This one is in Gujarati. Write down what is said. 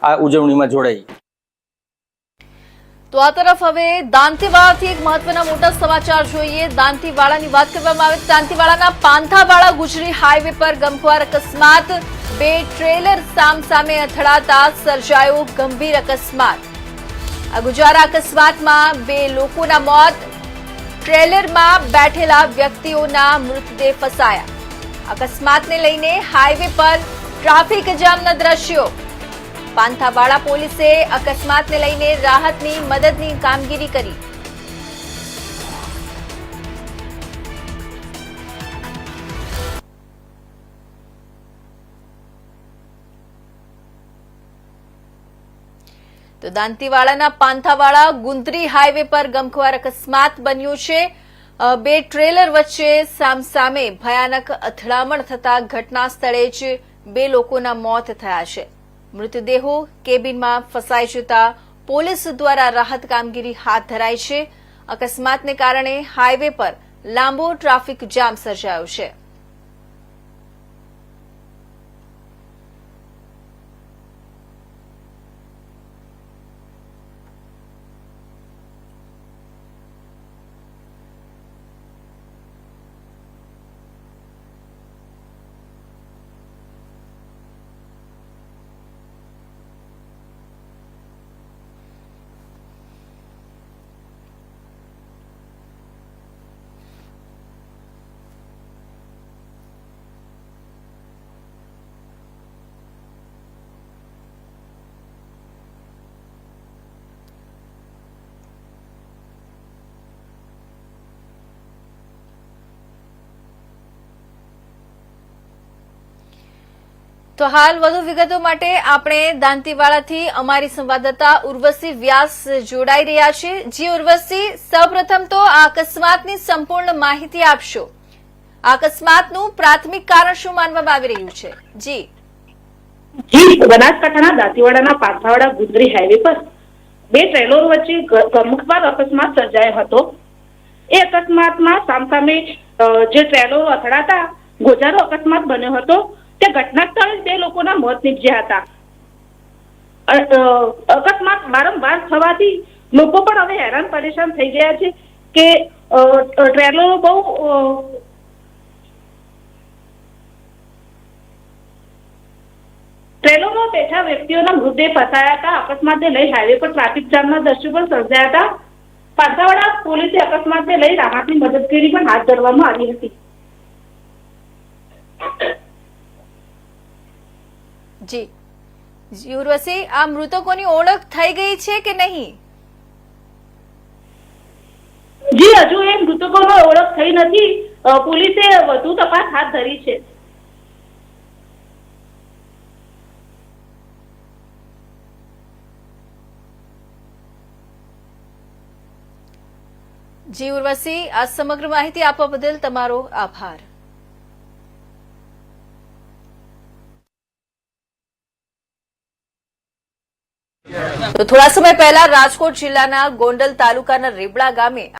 આ ઉજવણીમાં જોડાઈ। તો આ તરફ હવે દાંતીવાડાથી એક મહત્વના મોટા સમાચાર જોઈએ। દાંતીવાડાની વાત કરવામાં આવે તો દાંતીવાડાના પાંથાવાડા ગુજરી હાઈવે પર ગમખ્વાર અકસ્માત। બે ટ્રેલર સામસામે અથડાતા સર્જાયો ગંભીર અકસ્માત। આ ગુજારા અકસ્માતમાં બે લોકોના મોત, ટ્રેલરમાં બેઠેલા વ્યક્તિઓના મૃતદેહ ફસાયા। અકસ્માતને લઈને હાઈવે પર ટ્રાફિક જામના દ્રશ્યો। પાંથાવાડા પોલીસે અકસ્માતને લઈને રાહતની મદદની કામગીરી કરી। તો દાંતીવાડાના પાંથાવાડા ગુંદરી હાઈવે પર ગમખ્વાર અકસ્માત બન્યો છે। બે ટ્રેલર વચ્ચે સામસામે ભયાનક અથડામણ થતા ઘટના સ્થળે જ બે લોકોના મોત થયા છે। મૃતદેહો કેબિનમાં ફસાઈ જતા પોલીસ દ્વારા રાહત કામગીરી હાથ ધરાઈ છે। અકસ્માતને કારણે હાઈવે પર લાંબો ટ્રાફિક જામ સર્જાયો છે। તો હાલ વધુ વિગતો માટે આપણે દાંતીવાડાથી અમારી સંવાદદાતા ઉર્વશી વ્યાસ જોડાઈ રહ્યા છે। જી ઉર્વશી, સૌપ્રથમ તો આ અકસ્માતની સંપૂર્ણ માહિતી આપશો। આ અકસ્માતનું પ્રાથમિક કારણ શું માનવામાં આવી રહ્યું છે? જી, બનાસકાંઠાના દાંતીવાડાના પાંથાવાડા ગુંદરી હાઈવે પર બે ટ્રેલરો વચ્ચે ગમખ્વાર અકસ્માત સર્જાયો હતો। એ અકસ્માતમાં સામસામે જે ટ્રેલરો અથડાતા ગોજારો અકસ્માત બન્યો હતો। તે ઘટના સ્થળે બે લોકોના મોત નીપજ્યા હતા। અકસ્માત વારંવાર થવાથી લોકો પણ હવે હેરાન પરેશાન થઈ ગયા છે કે ટ્રેલરોમાં બેઠા વ્યક્તિઓના મૃતદેહ ફસાયા હતા। અકસ્માતને લઈ હાઈવે પર ટ્રાફિક જામના દ્રશ્યો પણ સર્જાયા હતા। પાંથાવાડા પોલીસે અકસ્માતને લઈ રાહતની મદદગીરી પણ હાથ ધરવામાં આવી હતી। જી ઉર્વશી, આ મૃતકોની ઓળખ થઈ ગઈ છે કે નહીં? જી, હજુ એ મૃતકોનો ઓળખ થઈ નથી। પોલીસે વધુ તપાસ હાથ ધરી છે। જી ઉર્વશી, આ સમગ્ર માહિતી આપવા બદલ તમારો આભાર। તો થોડા સમય પહેલા રાજકોટ જિલ્લાના ગોંડલ તાલુકાના રેબડા ગામે